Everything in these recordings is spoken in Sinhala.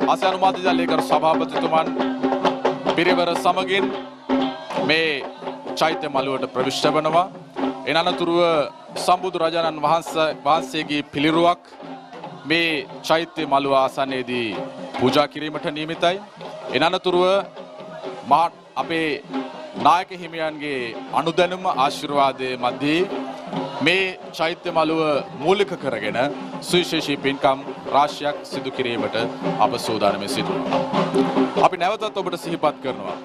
ආසියානු මාධ්‍ය ජාලයේකරු සභාපතිතුමන් පිරිවර සමගින් මේ චෛත්‍ය මළුවට ප්‍රවිෂ්ඨ වෙනවා. එන අනතුරුව සම්බුදු රජාණන් වහන්සේගේ පිළිරුවක් මේ චෛත්‍ය මළුව ආසන්නයේදී පූජා කිරීමට නියමිතයි. එන අනතුරුව අපේ නායක හිමියන්ගේ අනුදැනුම ආශිර්වාදයේ මැදදී මේ චෛත්‍ය මළුව මූලික කරගෙන සුවිශේෂී පින්කම් රාශියක් සිදු කිරීමට අප සූදානම්ව සිටිනවා. අපි නැවතත් ඔබට සිහිපත් කරනවා.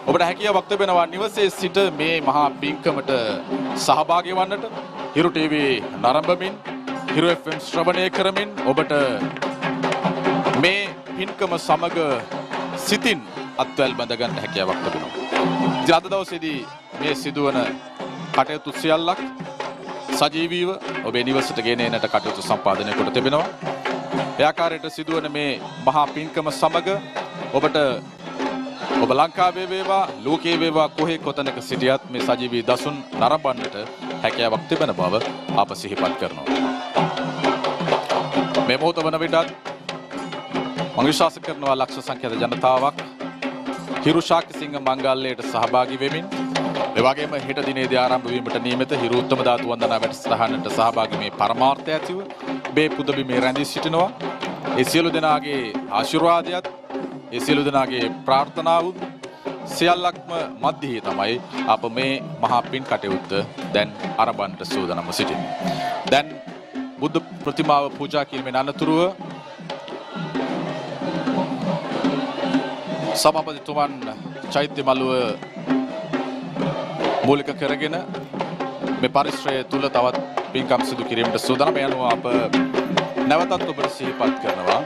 ඔබට හැකියාවක් තිබෙනවා නිවසේ සිට මේ මහා පින්කමට සහභාගී වන්නට. හිරු ටීවී නරඹමින්, හිරු FM ශ්‍රවණය කරමින් ඔබට මේ පින්කම සමග සිතින් අත්වැල් බඳ ගන්න හැකියාවක් තිබෙනවා. ඉතින් අද දවසේදී මේ සිදුවන කටයුතු සියල්ලක් සජීවීව ඔබේ නිවසට ගෙන එන්නට කටයුතු සම්පාදනය කොට තිබෙනවා. ඒ ආකාරයට සිදුවන මේ මහා පින්කම සමග ඔබට ඔබ ලංකාවේ වේවා ලෝකයේ වේවා කොහේ කොතැනක සිටියත් මේ සජීවී දසුන් නරඹන්නට හැකියාවක් තිබෙන බව අප සිහිපත් කරනවා. මේ මොහොත වන විටත් මම විශ්වාස කරනවා ලක්ෂ සංඛ්‍යාත ජනතාවක් හිරු ශාක්‍යසිංහ මංගල්‍යයට සහභාගී වෙමින් ඒ වගේම හෙට දිනේදී ආරම්භ වීමට නියමිත හිරු උත්තම ධාතු වන්දනා වැඩසටහනට සහභාගී මේ පරමාර්ථය ඇතිව මේ පුදබිමේ රැඳී සිටිනවා. ඒ සියලු දෙනාගේ ආශිර්වාදයත් ඒ සියලු දෙනාගේ ප්‍රාර්ථනාව සියල්ලක්ම මැදිහි තමයි අප මේ මහා පින් කටයුත්ත දැන් ආරම්භන්ට සූදානම්ව සිටින්නේ. දැන් බුද්ධ ප්‍රතිමාව පූජා කිරීමෙන් අනතුරුව සභාපතිතුමන් චෛත්‍ය මළුව මූලික කරගෙන මේ පරිශ්‍රය තුල තවත් පින්කම් සිදු කිරීමට සූදානම්. ඒ අනුව අප නැවතත් ඔබට සිහිපත් කරනවා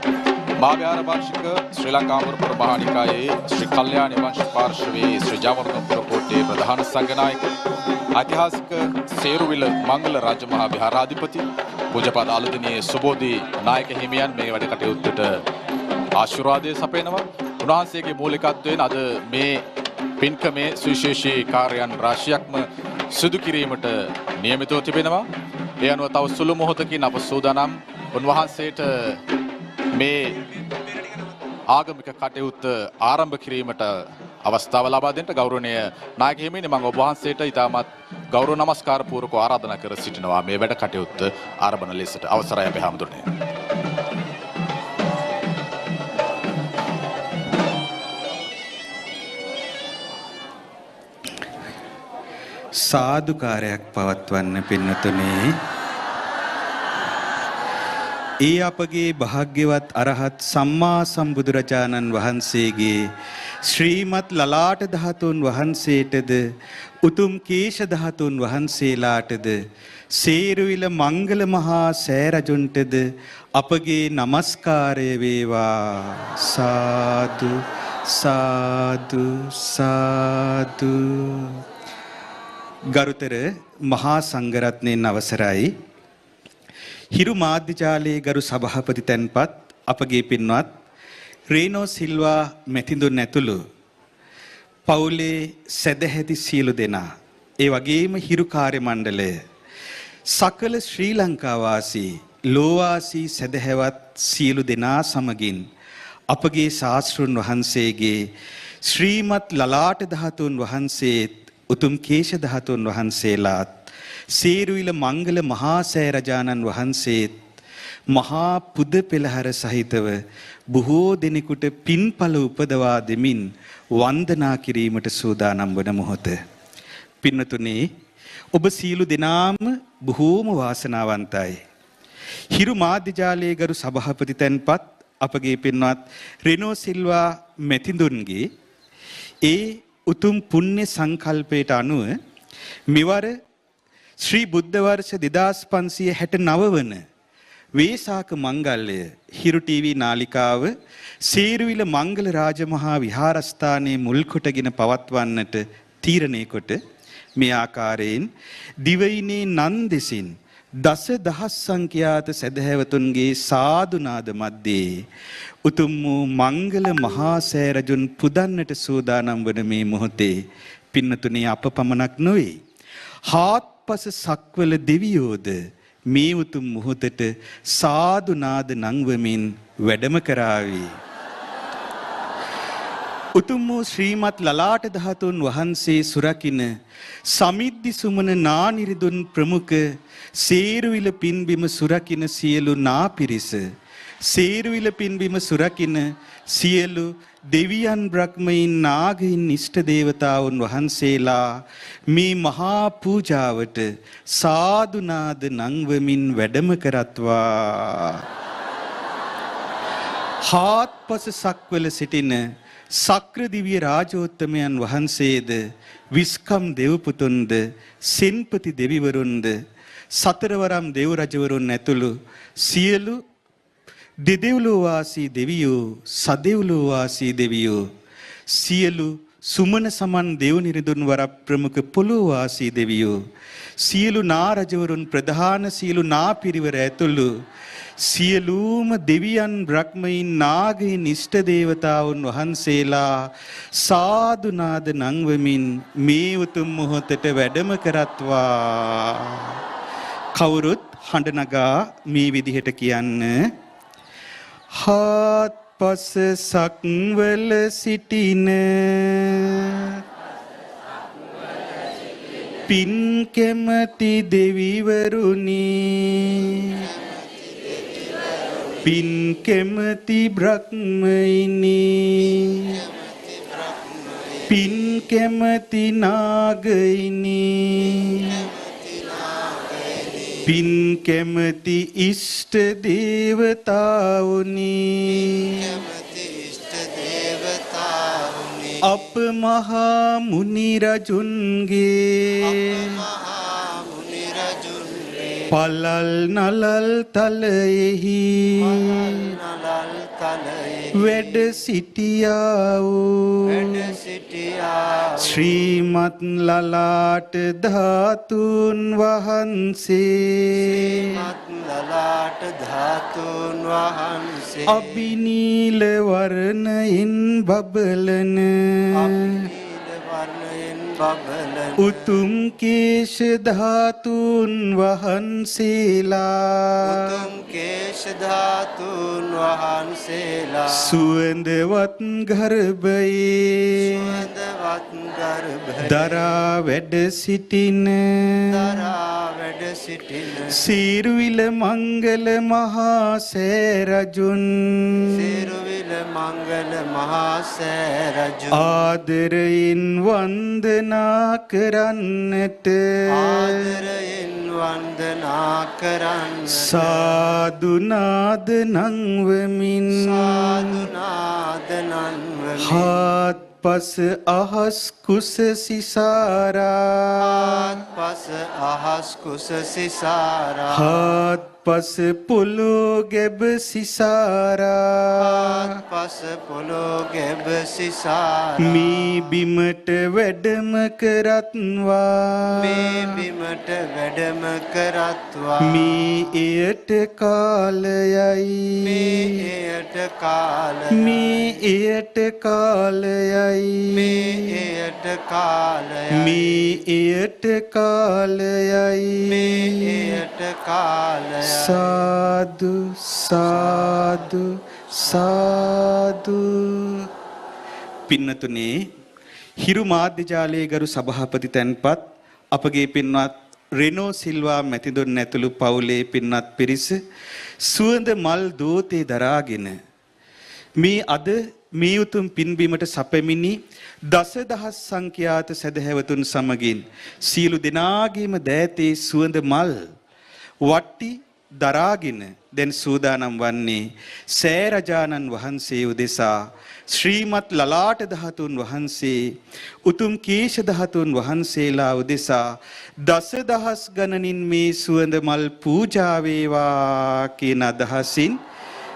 මහාවිහාර වාර්ෂික ශ්‍රී ලංකා අමරපුර මහානිකායේ ශ්‍රී කල්යාණී වංශ පාර්ශවයේ ශ්‍රී ජයවර්ධනපුර කෝට්ටේ ප්‍රධාන සංඝනායක ඓතිහාසික සේරුවිල මංගල රාජ මහා විහාරාධිපති පූජ්‍යපාද ආලුදිනේ සුබෝධි නායක හිමියන් මේ වැඩ කටයුත්තට ආශිර්වාදය සපයනවා. උන්වහන්සේගේ මූලිකත්වයෙන් අද මේ පින්කමේ සුවිශේෂී කාර්යයන් රාශියක්ම සිදු කිරීමට නියමිතව තිබෙනවා. ඒ අනුව තව සුළු මොහොතකින් අප සූදානම් උන්වහන්සේට මේ ආගමික කටයුත්ත ආරම්භ කිරීමට අවස්ථාව ලබා දෙන්න ගෞරවනීය නායක හිමියනි මම ඔබ වහන්සේට ඉතාමත් ගෞරව නමස්කාර පූර්වකව ආරාධනා කර සිටිනවා මේ වැඩ කටයුත්ත ආරම්භන ලෙසට අවසරයි අපේ හැමදෙරේ. සාදුකාරයක් පවත්වන්න පින්නතුනේ. ඒ අපගේ භාග්‍යවත් අරහත් සම්මා සම්බුදුරජාණන් වහන්සේගේ ශ්‍රීමත් ලලාට ධාතුන් වහන්සේටද උතුම් කේශ ධාතුන් වහන්සේලාටද සේරුවිල මංගල මහා සෑරජුන්ටද අපගේ නමස්කාරය වේවා. සාදු සාදු සාදු. ගරුතර මහා සංඝරත්නයන් අවසරයි. හිරු මාධ්‍ය ජාලයේ ගරු සභාපති තැන්පත් අපගේ පින්වත් රේනෝ සිල්වා මෙතිඳුන් ඇතුළු පවුලේ සදැහැති සියලු දෙනා ඒ වගේම හිරු කාර්ය මණ්ඩලය සකල ශ්‍රී ලංකා වාසී ලෝවාසී සදැහැවත් සියලු දෙනා සමගින් අපගේ ශාස්ත්‍රුන් වහන්සේගේ ශ්‍රීමත් ලලාට ධාතුන් වහන්සේත් උතුම් කේශ ධාතුන් වහන්සේලාත් සේරුවිල මංගල මහා සෑරජාණන් වහන්සේත් මහා පුද පෙළහර සහිතව බොහෝ දෙනෙකුට පින්ඵල උපදවා දෙමින් වන්දනා කිරීමට සූදානම් වන මොහොත. පින්නතුනේ ඔබ සියලු දෙනාම බොහෝම වාසනාවන්තයි. හිරු මාධ්‍ය ජාලයේ ගරු සභාපති තැන්පත් අපගේ පින්වත් රෙනෝ සිල්වා මෙතිඳුන්ගේ ඒ උතුම් පුණ්‍ය සංකල්පයට අනුව මෙවර ශ්‍රී බුද්ධ වර්ෂ 2569 වන වේසාක මංගල්‍ය හිරු ටීවී නාලිකාව සේරුවිල මංගල රාජමහා විහාරස්ථානයේ මුල් කොටගෙන පවත්වන්නට තීරණය කොට මේ ආකාරයෙන් දිවයිනේ නන්දෙසින් දසදහස් සංඛ්‍යාත සදහැවතුන්ගේ සාදුනාද මැද්දේ උතුම් වූ මංගල මහා සෑරජුන් පුදන්නට සූදානම් වන මේ මොහොතේ පින්නතුණී අප පමණක් නොවේ හාත්පස සක්වල දෙවියෝද මේ උතුම් මොහොතට සාදුනාද නංවමින් වැඩම කරાવી. උතුම් වූ ශ්‍රීමත් ලලාට ධාතුන් වහන්සේ සුරකින සමිද්ධි සුමන නානිරිදුන් ප්‍රමුඛ සේරුවිල පින්බිම සුරකින සියලු නාපිරිස සේරුවිල පින්බිම සුරකින සියලු දෙවියන් බ්‍රහ්මයින් නාගයින් ඉෂ්ට දේවතාවුන් වහන්සේලා මේ මහා පූජාවට සාදු නාද නංවමින් වැඩම කරත්වා. හාත්පස සක්වල සිටින සක්‍ර දිව්‍ය රාජෝත්තමයන් වහන්සේද විස්කම් දෙව්පුතුන්ද සෙන්පති දෙවිවරුන්ද සතරවරම් දෙව් රජවරුන් ඇතුළු සියලු දෙදෙව්ලෝ වාසී දෙවියෝ සදෙව්ලෝ වාසී දෙවියෝ සියලු සුමන සමන් දෙව් නිරිඳුන් වර ප්‍රමුඛ පොළොව වාසී දෙවියෝ සියලු නා රජවරුන් ප්‍රධාන සියලු නා පිරිවර ඇතුළු සියලුම දෙවියන් බ්‍රහ්මයින් නාගයින් ඉෂ්ට දේවතාවුන් වහන්සේලා සාදු නාද නංවමින් මේ උතුම් මොහොතට වැඩම කරත්වා. කවුරුත් හඬ නගා මේ විදිහට කියන්න. හාත්පස සක්වල සිටින පින් කැමති දෙවිවරුනි පින් කැමති බ්‍රහ්මයිනි පින් කැමති නාගයිනි පින් කැමති ඉෂ්ට දේවතාවුනි අප මහා මුනි රජුන්ගේ පලල් නලල් තලයෙහි වැඩ සිටියා වූ ශ්‍රීමත් ලලාට ධාතුන් වහන්සේ අබිනීල වර්ණයෙන් බබලන උතුම් කේශ ධාතුන් වහන්සේලා සුවඳවත් ගර්භයේ දරා වැඩ සිටින සීරුවිල මංගල මහා සෑරජුන් ආදරයෙන් වන්දනා කරන්නට සාදු නාද නංවමින් හාත්පස අහස් කුස සිසාරා හාත්පස පොළො ගැබ සිසාරා මේ බිමට වැඩම කරත්වා මේ එයට කාලයයි මේ එයට කාලයයි සාදු සාදු සාදු. පින්නතුනේ හිරු මාධ්‍ය ජාලයේ ගරු සභාපති තැන්පත් අපගේ පින්වත් රෙනෝ සිල්වා මැතිඳුන් ඇතුළු පවුලේ පින්වත් පිරිස සුවඳ මල් දෝතේ දරාගෙන මේ අද මේ උතුම් පින්බීමට සැපෙමිනි දසදහස් සංඛ්‍යාත සදහැවතුන් සමගින් සියලු දෙනාගේම දෑතේ සුවඳ මල් වට්ටි දරාගෙන දැන් සූදානම් වන්නේ සෑරජානන් වහන්සේ උදෙසා ශ්‍රීමත් ලලාට ධාතුන් වහන්සේ උතුම් කේශ ධාතුන් වහන්සේලා උදෙසා දසදහස් ගණනින් මේ සුවඳ මල් පූජා වේවා කියන අදහසින්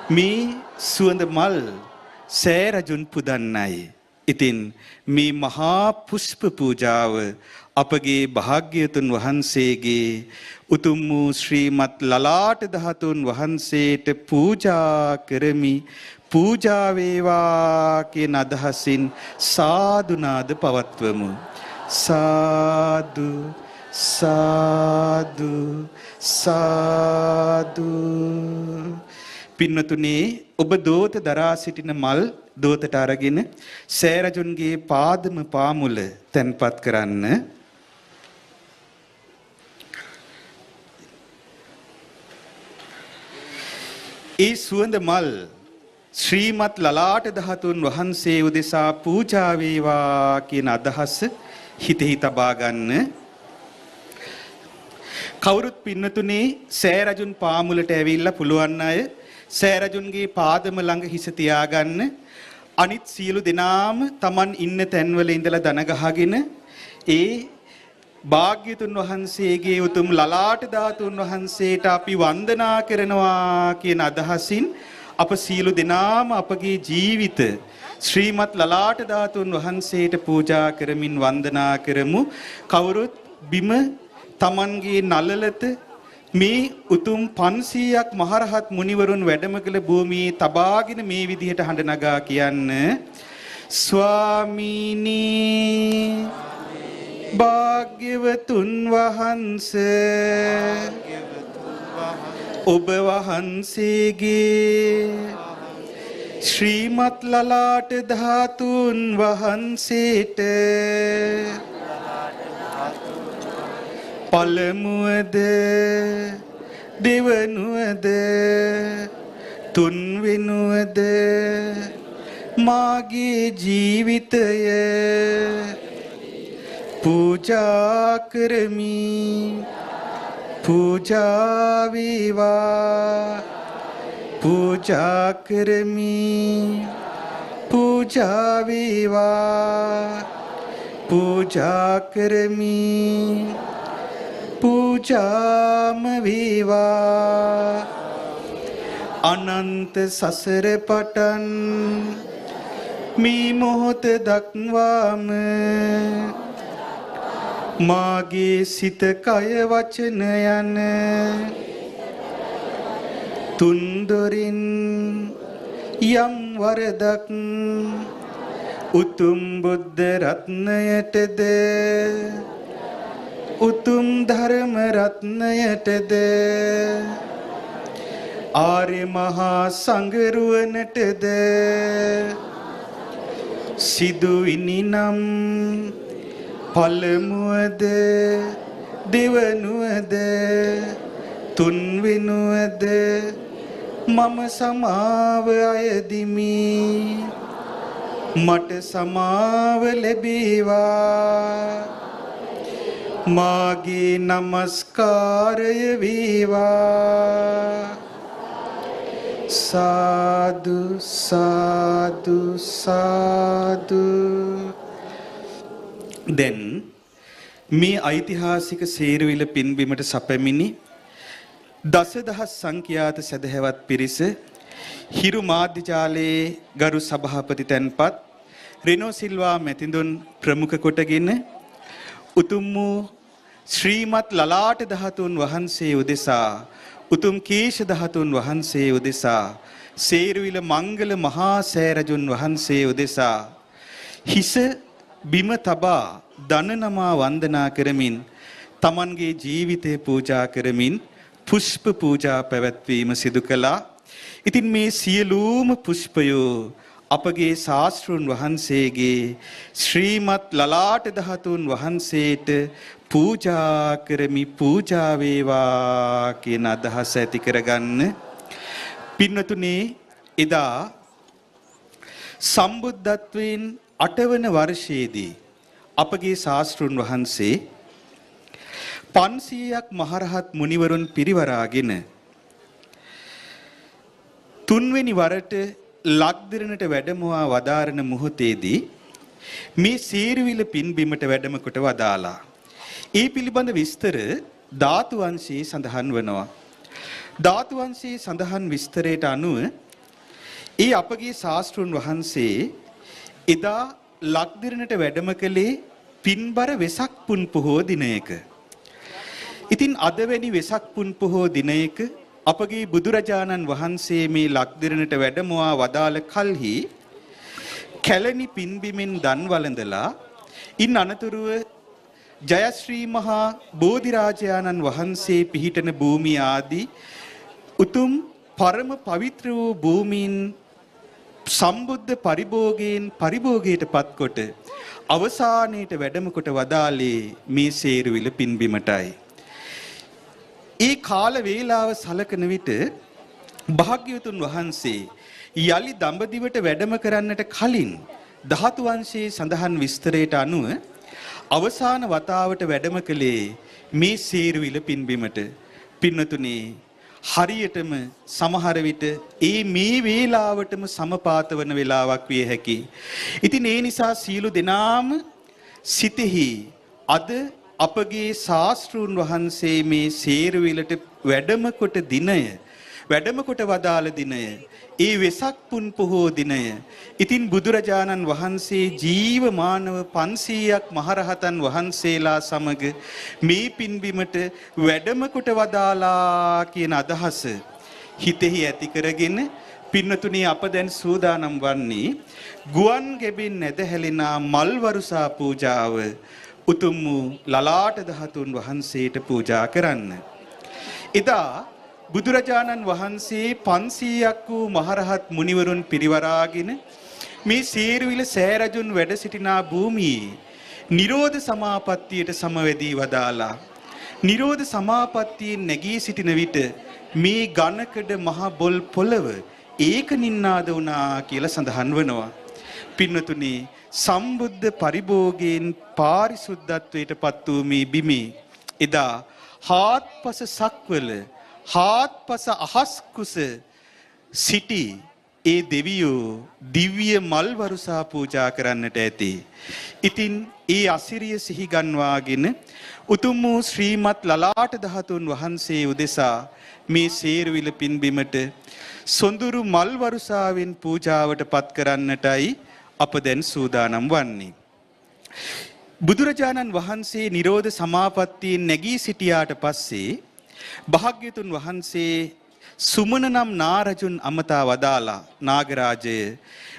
මේ සුවඳ මල් සෑරජුන් පුදන්නයි. ඉතින් මේ මහා පුෂ්ප පූජාව අපගේ භාග්‍යවතුන් වහන්සේගේ උතුම් වූ ශ්‍රීමත් ලලාට ධාතුන් වහන්සේට පූජා කරමි පූජා වේවා කියන අදහසින් සාදු නාද පවත්වමු. සාදු සාදු සාදු. පින්නතුනේ ඔබ දෝත දරා සිටින මල් දෝතට අරගෙන සෑරජුන්ගේ පාදම පාමුල තැන්පත් කරන්න. ඒ සුවඳ මල් ශ්‍රීමත් ලලාට ධාතුන් වහන්සේ උදෙසා පූජා වේවා කියන අදහස හිතෙහි තබා ගන්න. කවුරුත් පින්නතුනේ සෑරජුන් පාමුලට ඇවිල්ලා පුළුවන් අය සෑරජුන්ගේ පාදම ළඟ හිස තියාගන්න. අනිත් සියලු දෙනාම Taman ඉන්න තැන්වල ඉඳලා දන ගහගෙන ඒ භාග්‍යතුන් වහන්සේගේ උතුම් ලලාට ධාතුන් වහන්සේට අපි වන්දනා කරනවා කියන අදහසින් අප සියලු දෙනාම අපගේ ජීවිත ශ්‍රීමත් ලලාට ධාතුන් වහන්සේට පූජා කරමින් වන්දනා කරමු. කවුරුත් බිම Tamanගේ නළලත මේ උතුම් 500ක් මහරහත් මුනිවරුන් වැඩම කළ භූමියේ තබාගෙන මේ විදිහට හඬ නගා කියන්න. ස්වාමීනි භාග්‍යවතුන් වහන්සේ ඔබ වහන්සේගේ ශ්‍රීමත් ලලාට ධාතුන් වහන්සේට පළමුවද දෙවනුවද තුන්වෙනුවද මාගේ ජීවිතය පූජා කරමි. පූජා වේවා පූජා කරමි. පූජා වේවා පූජා කරමි. පූජාම වේවා. අනන්ත සසර පටන් මේ මොහොත දක්වාම මාගේ සිත කය වචන යන තුන්දොරින් යම් වරදක් උතුම් බුද්ධ රත්නයටද උතුම් ධර්ම රත්නයටද ආර්ය මහා සංඝරුවනටද සිදුවිනි නම් පළමුවද දෙවනුවද තුන්වෙනුවද මම සමාව අයදිමි. මට සමාව ලැබේවා. මාගේ නමස්කාරය වේවා. සාදු සාදු සාදු. දැන් මේ ඓතිහාසික සේරුවිල පින්බිමට සැපමිනි දසදහස් සංඛ්‍යාත සදහැවත් පිරිස හිරු මාධ්‍ය ජාලයේ ගරු සභාපති තැන්පත් රෙනෝ සිල්වා මැතිඳුන් ප්‍රමුඛ කොටගෙන උතුම් වූ ශ්‍රීමත් ලලාට ධාතුන් වහන්සේ උදෙසා උතුම් කේශ ධාතුන් වහන්සේ උදෙසා සේරුවිල මංගල මහා සෑරජුන් වහන්සේ උදෙසා හිස බිම තබා දන නමා වන්දනා කරමින් තමන්ගේ ජීවිතය පූජා කරමින් පුෂ්ප පූජා පැවැත්වීම සිදු කළා. ඉතින් මේ සියලුම පුෂ්පයෝ අපගේ ශාස්ත්‍රුන් වහන්සේගේ ශ්‍රීමත් ලලාට ධාතුන් වහන්සේට පූජා කරමි. පූජා වේවා කියන අදහස ඇති කරගන්න. පින්වතුනි, එදා සම්බුද්ධත්වයෙන් 8 වන වර්ෂයේදී අපගේ ශාස්ත්‍රුන් වහන්සේ 500ක් මහරහත් මුනිවරුන් පිරිවරාගෙන 3 වෙනි වරට ලක්දිරණට වැඩමවා වදාරන මොහොතේදී මේ සීරුවිල පින්බිමට වැඩම කොට වදාලා. ඒ පිළිබඳ විස්තර ධාතු වංශයේ සඳහන් වෙනවා. ධාතු වංශයේ සඳහන් විස්තරයට අනුව ඒ අපගේ ශාස්ත්‍රුන් වහන්සේ එදා ලක්දිරණට වැඩම කළේ පින්බර වෙසක් පුන් පොහෝ දිනයක. ඉතින් අද වැනි වෙසක් පුන් පොහෝ දිනයක අපගේ බුදුරජාණන් වහන්සේ මේ ලක්දිරණට වැඩමවා වදාළ කල්හි කැලණි පින්බිමෙන් දන් වළඳලා ඉන් අනතුරුව ජයශ්‍රී මහා බෝධිරාජයාණන් වහන්සේ පිහිටන භූමිය ආදී උතුම් පරම පවිත්‍ර වූ භූමීන් සම්බුද්ධ පරිභෝගයෙන් පරිභෝගයට පත්කොට අවසානයේට වැඩම කොට වදාළේ මේ සේරුවිල පින්බිමටයි. ඒ කාල වේලාව සලකන විට භාග්‍යවතුන් වහන්සේ යලි දඹදිවට වැඩම කරන්නට කලින් ධාතු වංශයේ සඳහන් විස්තරයට අනුව අවසාන වතාවට වැඩම කළේ මේ සේරුවිල පින්බිමට. පින්නතුනේ හරියටම සමහර විට මේ වේලාවටම සමපාත වන වේලාවක් විය හැකි. ඉතින් ඒ නිසා සියලු දෙනාම සිතෙහි අද අපගේ ශාස්ත්‍රූන් වහන්සේ මේ සේරුවිලට වැඩම කොට දිනය, වැඩම කොට වදාළ දිනය, ඒ වෙසක් පුන් පොහෝ දිනය. ඉතින් බුදුරජාණන් වහන්සේ ජීවමානව 500ක් මහරහතන් වහන්සේලා සමග මේ පින්බිමට වැඩම කොට වදාලා කියන අදහස හිතෙහි ඇති කරගෙන පින්නතුණී අප දැන් සූදානම් වන්නේ ගුවන් ගෙබින් නැදහැලෙන මල් වරුසා පූජාව උතුම් වූ ලලාට ධාතුන් වහන්සේට පූජා කරන්න. එදා බුදුරජාණන් වහන්සේ 500ක් වූ මහරහත් මුනිවරුන් පිරිවරාගෙන මේ සේරුවිල සෑරජුන් වැඩ සිටිනා භූමියේ නිරෝධ සමාපත්තියට සමවැදී වදාලා. නිරෝධ සමාපත්තියෙන් නැගී සිටින විට මේ ඝනකඩ මහ බොල් පොළව ඒක නින්නාද වුණා කියලා සඳහන් වෙනවා. පින්නතුනි සම්බුද්ධ පරිභෝගයෙන් පාරිශුද්ධත්වයට පත් වූ මේ බිමේ එදා හාත්පස සක්වල හාත්පස අහස් කුස සිටි ඒ දෙවියෝ දිව්‍ය මල් වරුසා පූජා කරන්නට ඇති. ඉතින් ඒ අසිරිය සිහි ගන්වාගෙන උතුම් වූ ශ්‍රීමත් ලලාට ධාතුන් වහන්සේ උදෙසා මේ සේරුවිල පින්බිමට සොඳුරු මල් වරුසාවෙන් පූජාවට පත් කරන්නටයි අප දැන් සූදානම් වන්නේ. බුදුරජාණන් වහන්සේ නිරෝධ සමාපත්තියෙන් නැගී සිටියාට පස්සේ භාග්‍යතුන් වහන්සේ සුමන නම් නාරජුන් අමතා වදාලා නාගරාජය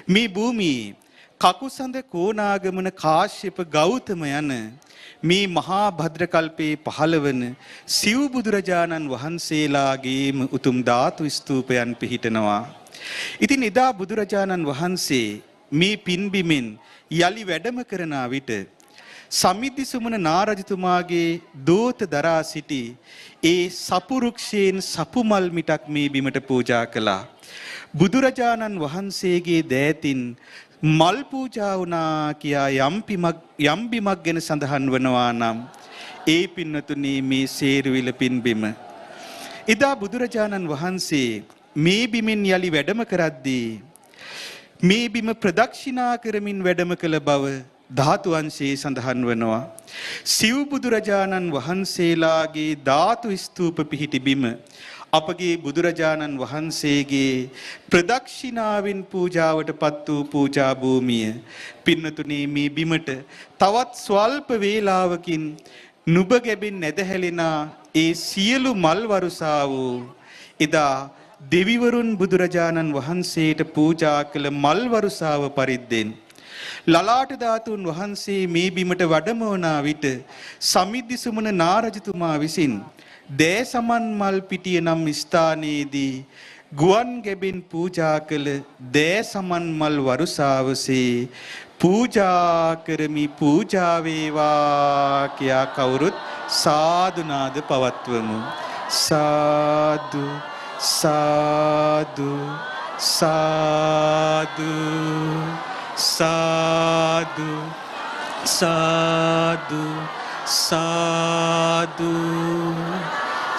මේ භූමියේ කකුසඳ කෝනාගමන කාශ්‍යප ගෞතම යන මේ මහා භද්‍රකල්පේ පහළවන සිව් බුදුරජාණන් වහන්සේලාගේම උතුම් ධාතු ස්තූපයන් පිහිටනවා. ඉතින් එදා බුදුරජාණන් වහන්සේ මේ පින්බිමෙන් යලි වැඩම කරන විට සමිද්දි සුමන නාරජතුමාගේ දෝත දරා සිටි ඒ සපුරුක්ෂයෙන් සපුමල් මිටක් මේ බිමට පූජා කළා. බුදුරජාණන් වහන්සේගේ දෑතින් මල් පූජා වුණා කියා යම් බිමක් ගැන සඳහන් වනවා නම් ඒ පින්නතුනේ මේ සේරුවිල පින්බිම. එදා බුදුරජාණන් වහන්සේ මේ බිමින් යලි වැඩම කරද්දී මේ බිම ප්‍රදක්ෂිනා කරමින් වැඩම කළ බව ධාතු වංශයේ සඳහන් වෙනවා. සිව් බුදුරජාණන් වහන්සේලාගේ ධාතු ස්තූප පිහිටි බිම අපගේ බුදුරජාණන් වහන්සේගේ ප්‍රදක්ෂිනාවෙන් පූජාවට පත් වූ පූජා භූමිය. පින්නතුනේ මේ බිමට තවත් ස්වල්ප වේලාවකින් නුඹ ගැබින් නැදහැලෙන ඒ සියලු මල් වරුසා වූ එදා දෙවිවරුන් බුදුරජාණන් වහන්සේට පූජා කළ මල් වරුසාව පරිද්දෙන් ලලාට ධාතුන් වහන්සේ මේ බිමට වැඩම වන විට සමිද්දි සුමන නාරජතුමා විසින් දෑසමන් මල් පිටිය නම් ස්ථානයේදී ගුවන් ගැබෙන් පූජා කළ දෑසමන් මල් වරුසාවසේ පූජා කරමි පූජා වේවා කියා කවුරුත් සාදුනාද පවත්වමු. සාදු සාදු සාදු සාදු සාදු සාදු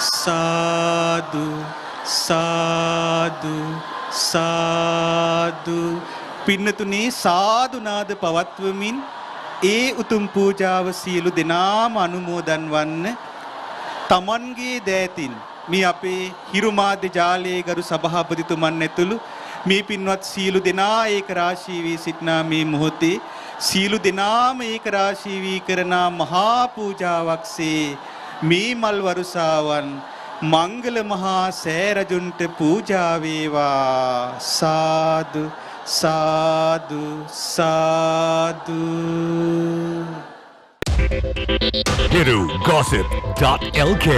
සාදු සාදු සාදු. පින්නතුනේ සාදුනාද පවත්වමින් ඒ උතුම් පූජාව සියලු දෙනාම අනුමෝදන් වන්න. තමන්ගේ දෑතින් මේ අපේ හිරුමාධ්‍ය ජාලයේ ගරු සභාපතිතුමන් ඇතුළු මේ පින්වත් සියලු දෙනා ඒක රාශී වී සිටනා මේ මොහොතේ සියලු දෙනාම ඒක රාශී වී කරන මහා පූජාවක්සේ මේ මල් වරුසාවන් මංගල මහා සෑරජුන්ට පූජා වේවා. සාදු සාදු සාදු. Hirugossip.lk